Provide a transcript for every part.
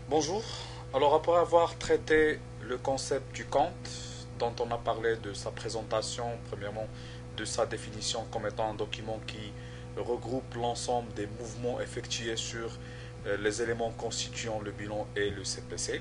Bonjour. Alors après avoir traité le concept du compte, dont on a parlé de sa présentation, premièrement de sa définition comme étant un document qui regroupe l'ensemble des mouvements effectués sur les éléments constituant le bilan et le CPC.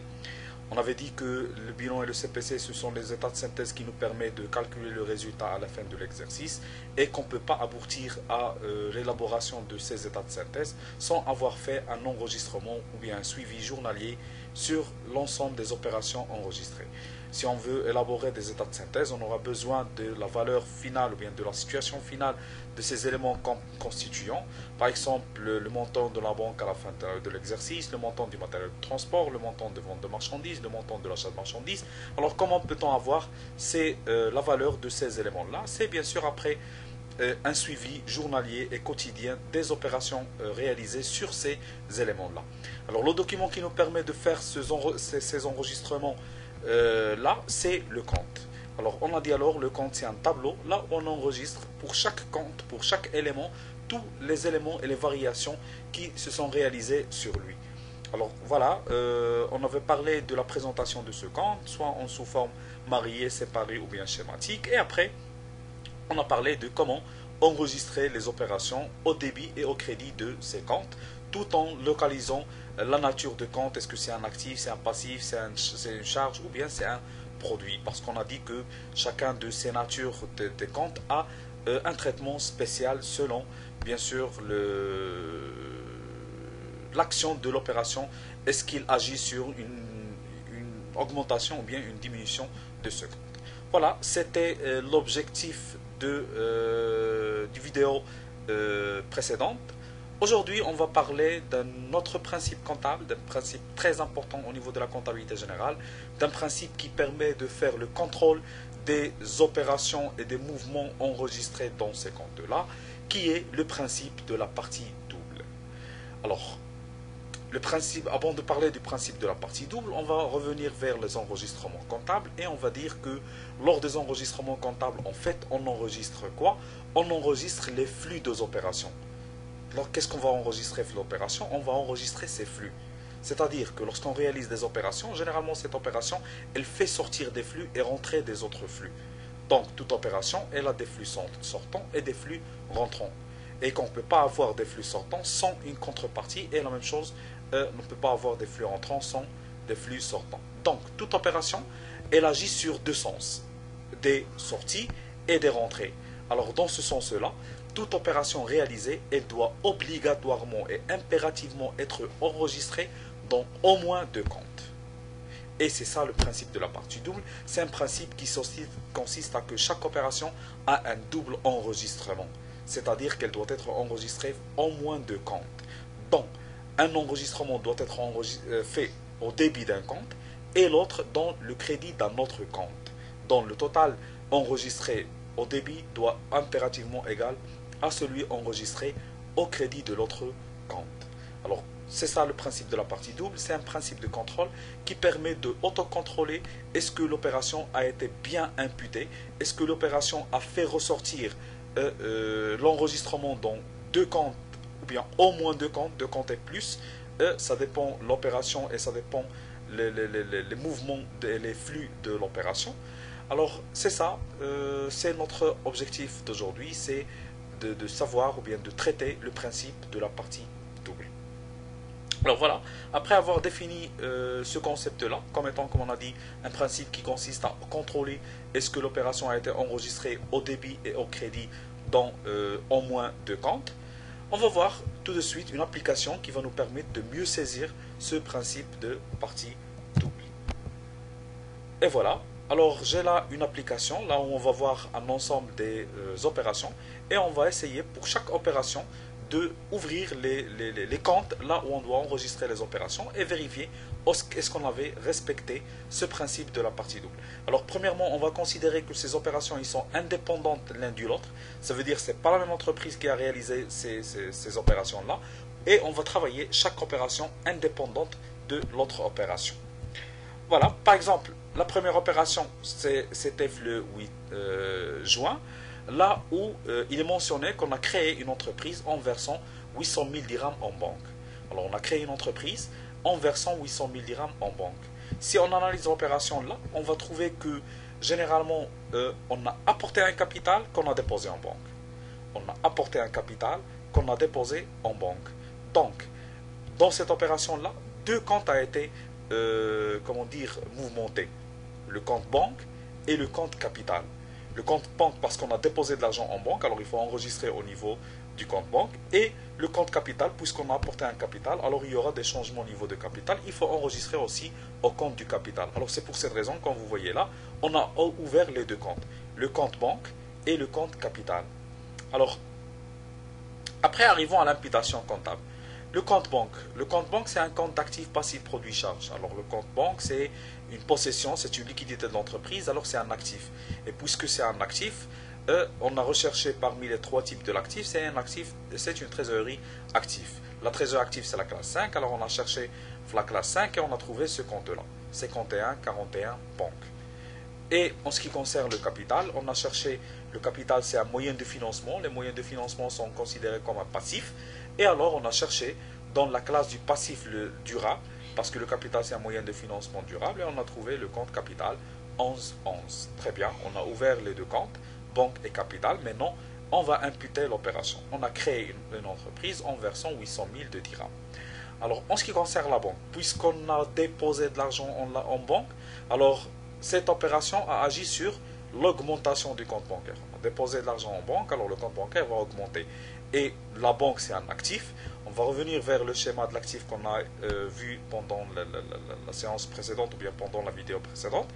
On avait dit que le bilan et le CPC, ce sont les états de synthèse qui nous permettent de calculer le résultat à la fin de l'exercice et qu'on ne peut pas aboutir à l'élaboration de ces états de synthèse sans avoir fait un enregistrement ou bien un suivi journalier sur l'ensemble des opérations enregistrées. Si on veut élaborer des états de synthèse, on aura besoin de la valeur finale ou bien de la situation finale de ces éléments constituants. Par exemple, le montant de la banque à la fin de l'exercice, le montant du matériel de transport, le montant de vente de marchandises, le montant de l'achat de marchandises. Alors comment peut-on avoir la valeur de ces éléments-là? C'est bien sûr après un suivi journalier et quotidien des opérations réalisées sur ces éléments-là. Alors le document qui nous permet de faire ces enregistrements là, c'est le compte. Alors on a dit alors le compte c'est un tableau, là on enregistre pour chaque compte, pour chaque élément, tous les éléments et les variations qui se sont réalisées sur lui. Alors voilà, on avait parlé de la présentation de ce compte, soit en sous forme mariée, séparée ou bien schématique, et après on a parlé de comment enregistrer les opérations au débit et au crédit de ces comptes, tout en localisant la nature de compte. Est-ce que c'est un actif, c'est un passif, c'est une charge ou bien c'est un produit? Parce qu'on a dit que chacun de ces natures de comptes a un traitement spécial selon, bien sûr, l'action de l'opération. Est-ce qu'il agit sur une augmentation ou bien une diminution de ce compte? Voilà, c'était l'objectif du vidéo précédente. Aujourd'hui, on va parler d'un autre principe comptable, d'un principe très important au niveau de la comptabilité générale, d'un principe qui permet de faire le contrôle des opérations et des mouvements enregistrés dans ces comptes-là, qui est le principe de la partie double. Alors, avant de parler du principe de la partie double, on va revenir vers les enregistrements comptables et on va dire que lors des enregistrements comptables, en fait, on enregistre quoi? On enregistre les flux des opérations. Alors, qu'est-ce qu'on va enregistrer pour l'opération? On va enregistrer ces flux. C'est-à-dire que lorsqu'on réalise des opérations, généralement cette opération, elle fait sortir des flux et rentrer des autres flux. Donc, toute opération, elle a des flux sortants et des flux rentrants. Et qu'on ne peut pas avoir des flux sortants sans une contrepartie. Et la même chose, on ne peut pas avoir des flux entrants sans des flux sortants. Donc, toute opération, elle agit sur deux sens. Des sorties et des rentrées. Alors, dans ce sens-là, toute opération réalisée, elle doit obligatoirement et impérativement être enregistrée dans au moins deux comptes. Et c'est ça le principe de la partie double. C'est un principe qui consiste à que chaque opération a un double enregistrement. C'est-à-dire qu'elle doit être enregistrée en moins deux comptes. Donc, un enregistrement doit être fait au débit d'un compte et l'autre dans le crédit d'un autre compte. Donc, le total enregistré au débit doit impérativement égal à celui enregistré au crédit de l'autre compte. Alors, c'est ça le principe de la partie double. C'est un principe de contrôle qui permet de autocontrôler est-ce que l'opération a été bien imputée, est-ce que l'opération a fait ressortir l'enregistrement dans deux comptes ou bien au moins deux comptes et plus. Ça dépend de l'opération et ça dépend les mouvements, les flux de l'opération. Alors, c'est ça, c'est notre objectif d'aujourd'hui, c'est de savoir ou bien de traiter le principe de la partie double. Alors voilà, après avoir défini ce concept-là, comme étant, comme on a dit, un principe qui consiste à contrôler est-ce que l'opération a été enregistrée au débit et au crédit dans au moins deux comptes, on va voir tout de suite une application qui va nous permettre de mieux saisir ce principe de partie double. Et voilà, alors j'ai là une application, là où on va voir un ensemble des opérations et on va essayer pour chaque opération de ouvrir les comptes là où on doit enregistrer les opérations et vérifier est-ce qu'on avait respecté ce principe de la partie double. Alors premièrement, on va considérer que ces opérations ils sont indépendantes l'un de l'autre. Ça veut dire que ce n'est pas la même entreprise qui a réalisé ces opérations-là. Et on va travailler chaque opération indépendante de l'autre opération. Voilà, par exemple, la première opération, c'était le 8 juin, là où il est mentionné qu'on a créé une entreprise en versant 800 000 dirhams en banque. Alors, on a créé une entreprise en versant 800 000 dirhams en banque. Si on analyse l'opération là, on va trouver que généralement, on a apporté un capital qu'on a déposé en banque. On a apporté un capital qu'on a déposé en banque. Donc, dans cette opération-là, deux comptes ont été, comment dire, mouvementés. Le compte banque et le compte capital. Le compte banque parce qu'on a déposé de l'argent en banque, alors il faut enregistrer au niveau du compte banque. Et le compte capital, puisqu'on a apporté un capital, alors il y aura des changements au niveau de capital. Il faut enregistrer aussi au compte du capital. Alors c'est pour cette raison, comme vous voyez là, on a ouvert les deux comptes. Le compte banque et le compte capital. Alors, après arrivons à l'imputation comptable. Le compte banque. Le compte banque, c'est un compte d'actifs passifs produits charges. Alors, le compte banque, c'est une possession, c'est une liquidité de l'entreprise, alors c'est un actif. Et puisque c'est un actif, on a recherché parmi les trois types de l'actif, c'est un actif, c'est une trésorerie active. La trésorerie active, c'est la classe 5, alors on a cherché la classe 5 et on a trouvé ce compte-là. 51-41 banque. Et en ce qui concerne le capital, on a cherché, le capital c'est un moyen de financement, les moyens de financement sont considérés comme un passif, et alors on a cherché dans la classe du passif le durable, parce que le capital c'est un moyen de financement durable, et on a trouvé le compte capital 11-11. Très bien, on a ouvert les deux comptes, banque et capital, maintenant on va imputer l'opération. On a créé une entreprise en versant 800 000 de dirhams. Alors en ce qui concerne la banque, puisqu'on a déposé de l'argent en banque, alors cette opération a agi sur l'augmentation du compte bancaire. On a déposé de l'argent en banque, alors le compte bancaire va augmenter. Et la banque, c'est un actif. On va revenir vers le schéma de l'actif qu'on a vu pendant la séance précédente ou bien pendant la vidéo précédente.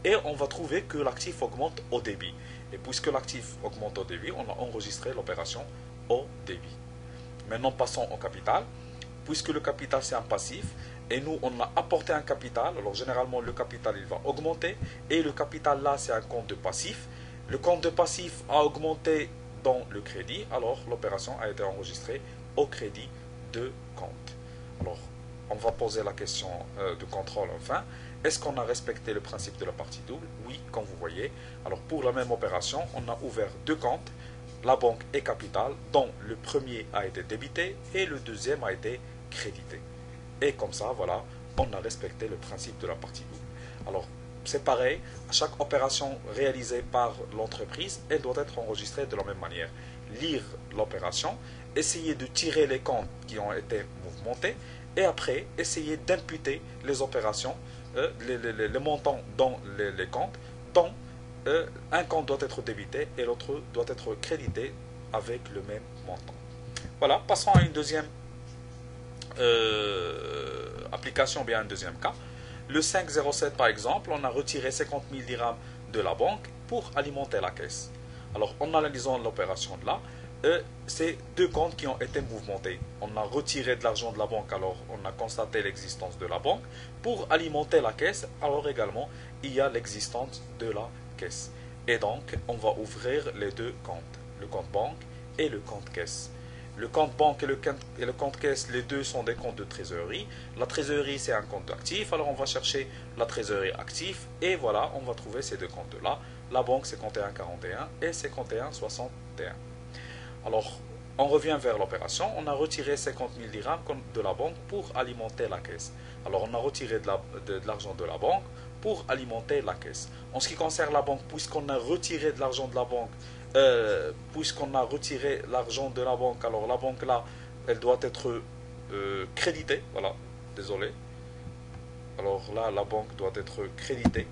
Et on va trouver que l'actif augmente au débit. Et puisque l'actif augmente au débit, on a enregistré l'opération au débit. Maintenant, passons au capital. Puisque le capital, c'est un passif, et nous, on a apporté un capital, alors généralement, le capital, il va augmenter, et le capital, là, c'est un compte de passif. Le compte de passif a augmenté dans le crédit, alors l'opération a été enregistrée au crédit de compte. Alors, on va poser la question de contrôle enfin. Est-ce qu'on a respecté le principe de la partie double? Oui, comme vous voyez. Alors, pour la même opération, on a ouvert deux comptes, la banque et capital, dont le premier a été débité et le deuxième a été crédité. Et comme ça, voilà, on a respecté le principe de la partie double. Alors, c'est pareil, à chaque opération réalisée par l'entreprise, elle doit être enregistrée de la même manière. Lire l'opération, essayer de tirer les comptes qui ont été mouvementés, et après, essayer d'imputer les opérations, les montants dans les comptes, dont un compte doit être débité et l'autre doit être crédité avec le même montant. Voilà, passons à une deuxième application, bien un deuxième cas. Le 507 par exemple, on a retiré 50 000 dirhams de la banque pour alimenter la caisse. Alors en analysant l'opération de là, c'est deux comptes qui ont été mouvementés. On a retiré de l'argent de la banque, alors on a constaté l'existence de la banque. Pour alimenter la caisse, alors également il y a l'existence de la caisse. Et donc on va ouvrir les deux comptes, le compte banque et le compte caisse. Le compte banque et le compte caisse, les deux sont des comptes de trésorerie. La trésorerie, c'est un compte actif. Alors, on va chercher la trésorerie active. Et voilà, on va trouver ces deux comptes-là. La banque, c'est 51,41 et c'est 51,61. Alors, on revient vers l'opération. On a retiré 50 000 dirhams de la banque pour alimenter la caisse. Alors, on a retiré de l'argent de la banque pour alimenter la caisse. En ce qui concerne la banque, puisqu'on a retiré de l'argent de la banque, puisqu'on a retiré l'argent de la banque, alors la banque là, elle doit être créditée, voilà, désolé. Alors là, la banque doit être créditée.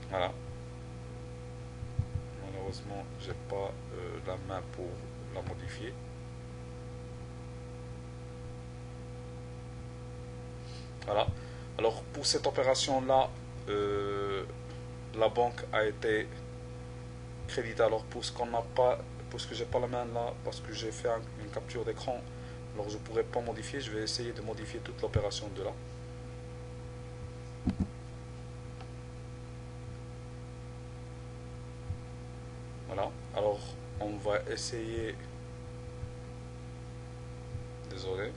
Voilà. Malheureusement, j'ai pas la main pour la modifier. Voilà. Alors pour cette opération-là, la banque a été créditée. Alors pour ce qu'on n'a pas, parce que j'ai pas la main là, parce que j'ai fait une capture d'écran, alors je pourrais pas modifier. Je vais essayer de modifier toute l'opération de là. Voilà. Alors on va essayer. Désolé.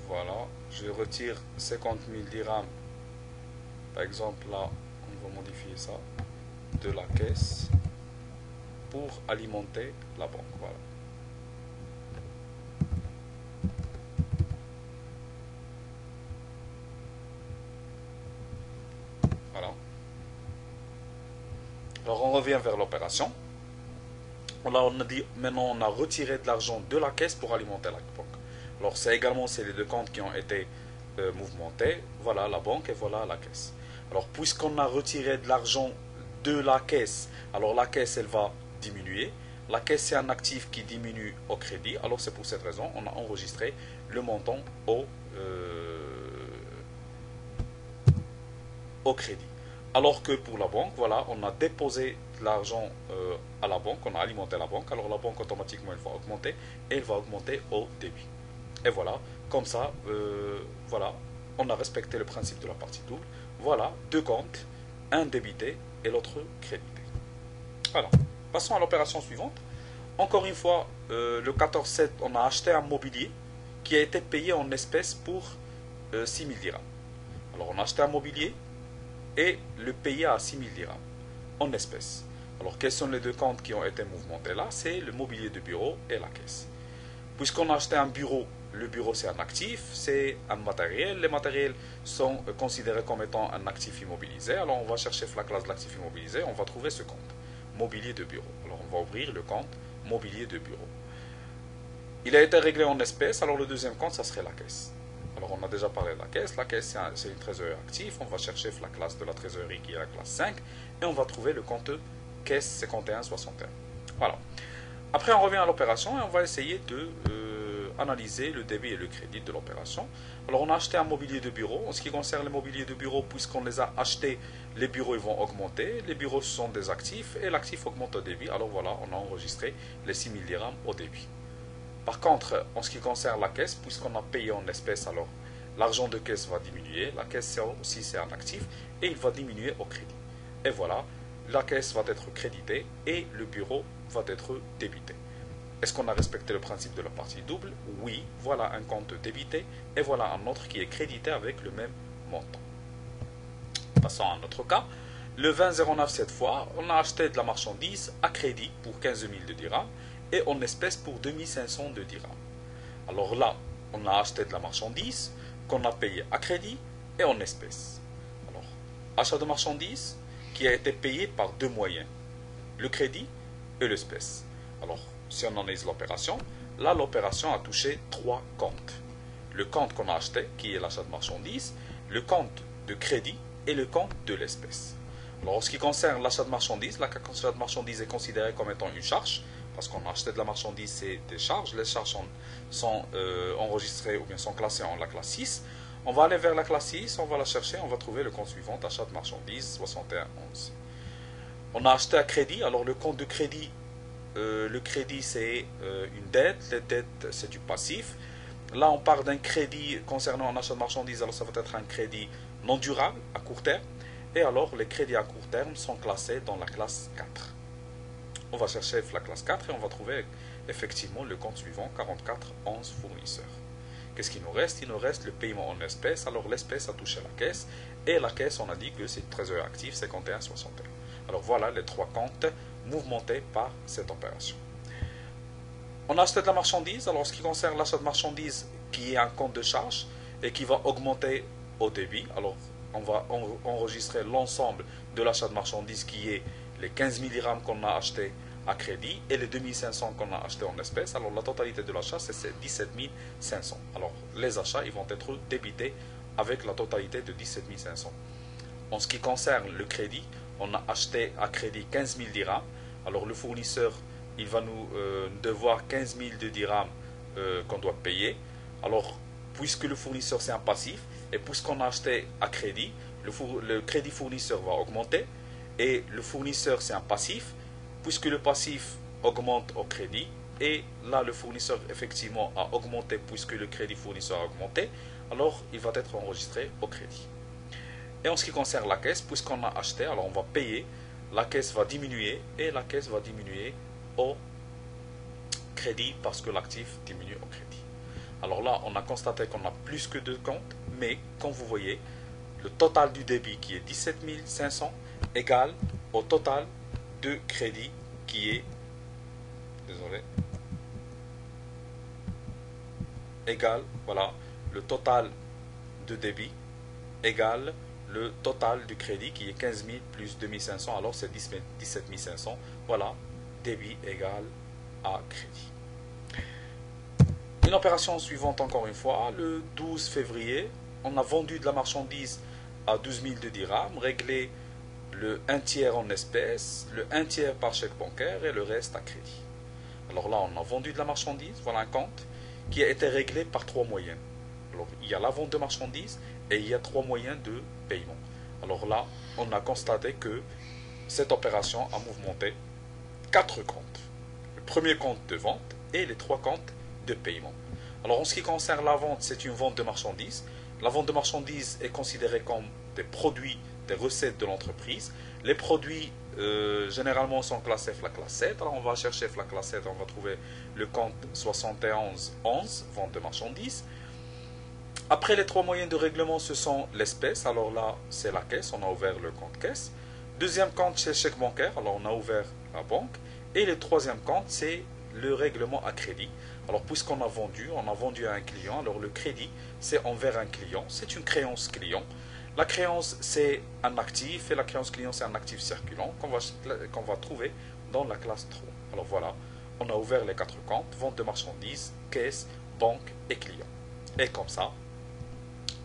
Voilà, je retire 50 000 dirhams. Par exemple, là, on On va modifier ça. De la caisse pour alimenter la banque. Voilà. Voilà. Alors on revient vers l'opération. Là on a dit maintenant on a retiré de l'argent de la caisse pour alimenter la banque. Alors c'est également les deux comptes qui ont été mouvementés. Voilà la banque et voilà la caisse. Alors puisqu'on a retiré de l'argent de la caisse, alors la caisse elle va diminuer. La caisse c'est un actif qui diminue au crédit. Alors c'est pour cette raison on a enregistré le montant au crédit. Alors que pour la banque, voilà, on a déposé de l'argent à la banque, on a alimenté la banque, alors la banque automatiquement elle va augmenter et elle va augmenter au débit. Et voilà, comme ça, voilà, on a respecté le principe de la partie double. Voilà, deux comptes, un débité et l'autre crédité. Voilà, passons à l'opération suivante. Encore une fois, le 14-7, on a acheté un mobilier qui a été payé en espèces pour 6 000 dirhams. Alors on a acheté un mobilier et le payer à 6 000 dirhams en espèces. Alors quels sont les deux comptes qui ont été mouvementés là? C'est le mobilier de bureau et la caisse. Puisqu'on a acheté un bureau, le bureau c'est un actif, c'est un matériel. Les matériels sont considérés comme étant un actif immobilisé. Alors on va chercher la classe de l'actif immobilisé, on va trouver ce compte, mobilier de bureau. Alors on va ouvrir le compte mobilier de bureau. Il a été réglé en espèces, alors le deuxième compte ça serait la caisse. Alors on a déjà parlé de la caisse c'est une trésorerie active, on va chercher la classe de la trésorerie qui est la classe 5 et on va trouver le compte caisse 5161. Voilà. Après on revient à l'opération et on va essayer de analyser le débit et le crédit de l'opération. Alors on a acheté un mobilier de bureau. En ce qui concerne les mobiliers de bureau, puisqu'on les a achetés, les bureaux ils vont augmenter. Les bureaux sont des actifs et l'actif augmente au débit. Alors voilà, on a enregistré les 6 000 dirhams au débit. Par contre, en ce qui concerne la caisse, puisqu'on a payé en espèces, alors l'argent de caisse va diminuer. La caisse aussi c'est un actif et il va diminuer au crédit. Et voilà, la caisse va être créditée et le bureau va être débité. Est-ce qu'on a respecté le principe de la partie double? Oui, voilà un compte débité et voilà un autre qui est crédité avec le même montant. Passons à notre cas. Le 2009 cette fois, on a acheté de la marchandise à crédit pour 15 000 de dirhams et en espèces pour 2500 de dirhams. Alors là, on a acheté de la marchandise qu'on a payé à crédit et en espèces. Alors, achat de marchandise qui a été payé par deux moyens, le crédit et l'espèce. Alors, si on analyse l'opération, là l'opération a touché trois comptes. Le compte qu'on a acheté, qui est l'achat de marchandises, le compte de crédit et le compte de l'espèce. Alors en ce qui concerne l'achat de marchandises, l'achat de marchandises est considéré comme étant une charge, parce qu'on a acheté de la marchandise, c'est des charges. Les charges sont enregistrées ou bien sont classées en la classe 6. On va aller vers la classe 6, on va la chercher, on va trouver le compte suivant, achat de marchandises 6111. On a acheté à crédit, alors le compte de crédit, le crédit c'est une dette, les dettes c'est du passif. Là on parle d'un crédit concernant un achat de marchandises, alors ça va être un crédit non durable à court terme. Et alors les crédits à court terme sont classés dans la classe 4. On va chercher la classe 4 et on va trouver effectivement le compte suivant, 4411 fournisseurs. Qu'est-ce qu'il nous reste? Il nous reste le paiement en espèces. Alors l'espèce a touché la caisse et la caisse on a dit que c'est trésorerie active 5161. Alors voilà les trois comptes mouvementés par cette opération. On a acheté de la marchandise. Alors en ce qui concerne l'achat de marchandises qui est un compte de charge et qui va augmenter au débit, alors on va enregistrer l'ensemble de l'achat de marchandises qui est les 15 000 dirhams qu'on a acheté à crédit et les 2500 qu'on a acheté en espèces. Alors la totalité de l'achat c'est 17 500. Alors les achats ils vont être débités avec la totalité de 17 500. En ce qui concerne le crédit, on a acheté à crédit 15 000 dirhams. Alors le fournisseur il va nous devoir 15 000 de dirhams qu'on doit payer. Alors puisque le fournisseur c'est un passif et puisqu'on a acheté à crédit, le crédit fournisseur va augmenter et le fournisseur c'est un passif. Puisque le passif augmente au crédit, et là le fournisseur effectivement a augmenté puisque le crédit fournisseur a augmenté, alors il va être enregistré au crédit. Et en ce qui concerne la caisse, puisqu'on a acheté, alors on va payer, la caisse va diminuer et la caisse va diminuer au crédit parce que l'actif diminue au crédit. Alors là on a constaté qu'on a plus que deux comptes, mais comme vous voyez, le total du débit qui est 17 500 égale au total de crédit qui est, désolé, égale, voilà, le total de débit égale le total du crédit qui est 15 000 plus 2500, alors c'est 17 500. Voilà, débit égale à crédit. Une opération suivante encore une fois, le 12 février, on a vendu de la marchandise à 12 002 dirhams, réglé le 1/3 en espèces, le 1/3 par chèque bancaire et le reste à crédit. Alors là, on a vendu de la marchandise, voilà un compte qui a été réglé par 3 moyens. Alors, il y a la vente de marchandises et il y a 3 moyens de paiement. Alors là, on a constaté que cette opération a mouvementé 4 comptes. Le premier compte de vente et les 3 comptes de paiement. Alors en ce qui concerne la vente, c'est une vente de marchandises. La vente de marchandises est considérée comme des produits, des recettes de l'entreprise. Les produits généralement sont classés FLA classe 7. Alors on va chercher FLA classe 7, on va trouver le compte 7111, vente de marchandises. Après les 3 moyens de règlement, ce sont l'espèce. Alors là, c'est la caisse, on a ouvert le compte caisse. Deuxième compte, c'est chèque bancaire. Alors on a ouvert la banque. Et le troisième compte, c'est le règlement à crédit. Alors puisqu'on a vendu à un client, alors le crédit, c'est envers un client. C'est une créance client. La créance, c'est un actif et la créance client, c'est un actif circulant qu'on va trouver dans la classe 3. Alors voilà, on a ouvert les 4 comptes, vente de marchandises, caisse, banque et client. Et comme ça,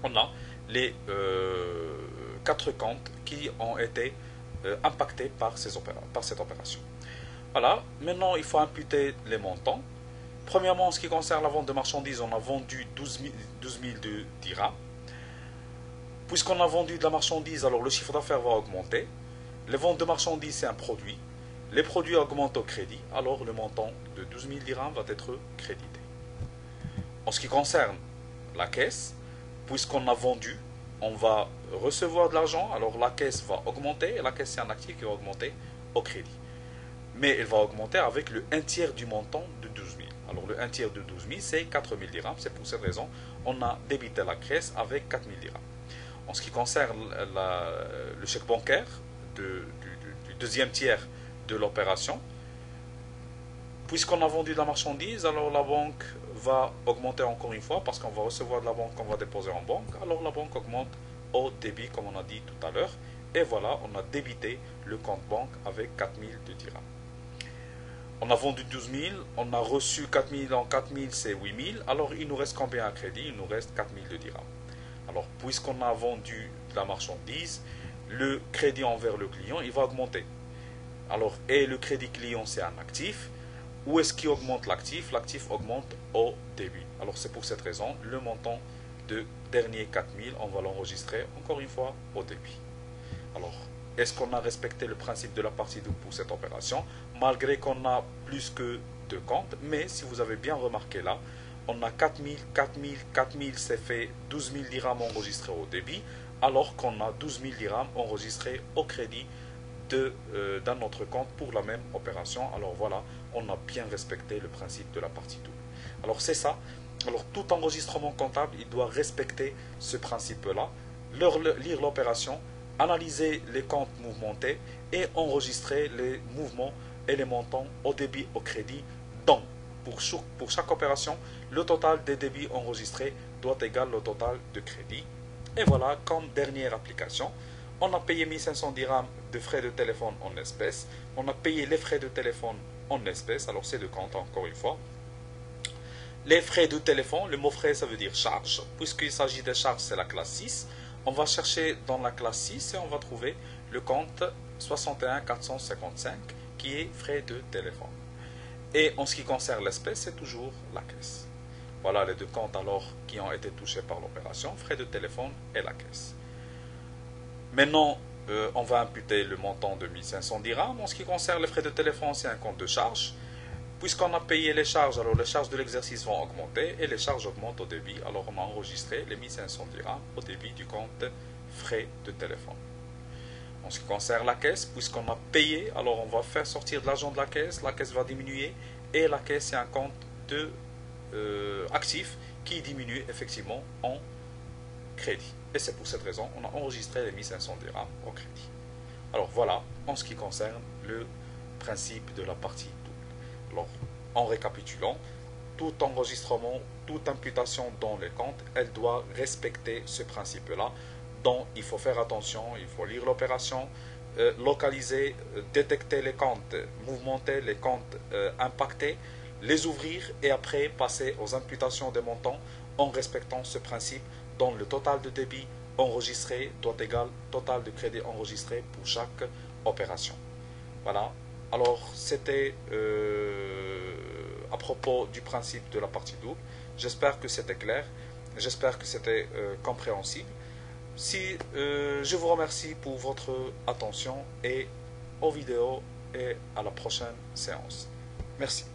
on a les 4 comptes qui ont été impactés par cette opération. Voilà, maintenant il faut imputer les montants. Premièrement, en ce qui concerne la vente de marchandises, on a vendu 12 000 de dirhams. Puisqu'on a vendu de la marchandise, alors le chiffre d'affaires va augmenter. Les ventes de marchandises, c'est un produit. Les produits augmentent au crédit, alors le montant de 12 000 dirhams va être crédité. En ce qui concerne la caisse, puisqu'on a vendu, on va recevoir de l'argent, alors la caisse va augmenter, et la caisse c'est un actif qui va augmenter au crédit. Mais elle va augmenter avec le 1/3 du montant de 12 000. Alors le 1/3 de 12 000, c'est 4 000 dirhams, c'est pour cette raison on a débité la caisse avec 4 000 dirhams. En ce qui concerne le chèque bancaire du deuxième tiers de l'opération, puisqu'on a vendu de la marchandise, alors la banque va augmenter encore une fois parce qu'on va recevoir de la banque qu'on va déposer en banque. Alors la banque augmente au débit comme on a dit tout à l'heure. Et voilà, on a débité le compte banque avec 4 000 de dirhams. On a vendu 12 000, on a reçu 4 000, en 4 000 c'est 8 000. Alors il nous reste combien à crédit? Il nous reste 4 000 de dirhams. Alors puisqu'on a vendu de la marchandise, le crédit envers le client il va augmenter. Alors et le crédit client c'est un actif. Où est-ce qu'il augmente l'actif? L'actif augmente au débit. Alors c'est pour cette raison, le montant de dernier 4 000, on va l'enregistrer encore une fois au débit. Alors, est-ce qu'on a respecté le principe de la partie double pour cette opération? Malgré qu'on a plus que 2 comptes, mais si vous avez bien remarqué là, on a 4 000, 4 000, 4 000, c'est fait 12 000 dirhams enregistrés au débit, alors qu'on a 12 000 dirhams enregistrés au crédit d'un autre compte pour la même opération. Alors voilà, on a bien respecté le principe de la partie double. Alors c'est ça. Alors tout enregistrement comptable, il doit respecter ce principe-là, lire l'opération, analyser les comptes mouvementés et enregistrer les mouvements et les montants au débit, au crédit. Donc, pour chaque opération, le total des débits enregistrés doit égaler le total de crédit. Et voilà, comme dernière application, on a payé 1500 dirhams de frais de téléphone en espèces. On a payé les frais de téléphone en espèces. Alors c'est de compte encore une fois. Les frais de téléphone, le mot frais ça veut dire charge. Puisqu'il s'agit de charges, c'est la classe 6. On va chercher dans la classe 6 et on va trouver le compte 61 455 qui est frais de téléphone. Et en ce qui concerne l'espèce, c'est toujours la caisse. Voilà les 2 comptes alors qui ont été touchés par l'opération, frais de téléphone et la caisse. Maintenant, on va imputer le montant de 1500 dirhams. En ce qui concerne les frais de téléphone, c'est un compte de charge. Puisqu'on a payé les charges, alors les charges de l'exercice vont augmenter et les charges augmentent au débit. Alors on a enregistré les 1500 dirhams au débit du compte frais de téléphone. En ce qui concerne la caisse, puisqu'on a payé, alors on va faire sortir de l'argent de la caisse va diminuer et la caisse c'est un compte de actif qui diminue effectivement en crédit. Et c'est pour cette raison qu'on a enregistré les 1500 dirhams au crédit. Alors voilà, en ce qui concerne le principe de la partie double. Alors, en récapitulant, tout enregistrement, toute imputation dans les comptes, elle doit respecter ce principe-là. Donc, il faut faire attention, il faut lire l'opération, localiser, détecter les comptes, mouvementer les comptes impactés, les ouvrir et après passer aux imputations des montants en respectant ce principe dont le total de débit enregistré doit égaler total de crédit enregistré pour chaque opération. Voilà. Alors, c'était à propos du principe de la partie double. J'espère que c'était clair. J'espère que c'était compréhensible. Si je vous remercie pour votre attention et aux vidéos et à la prochaine séance. Merci.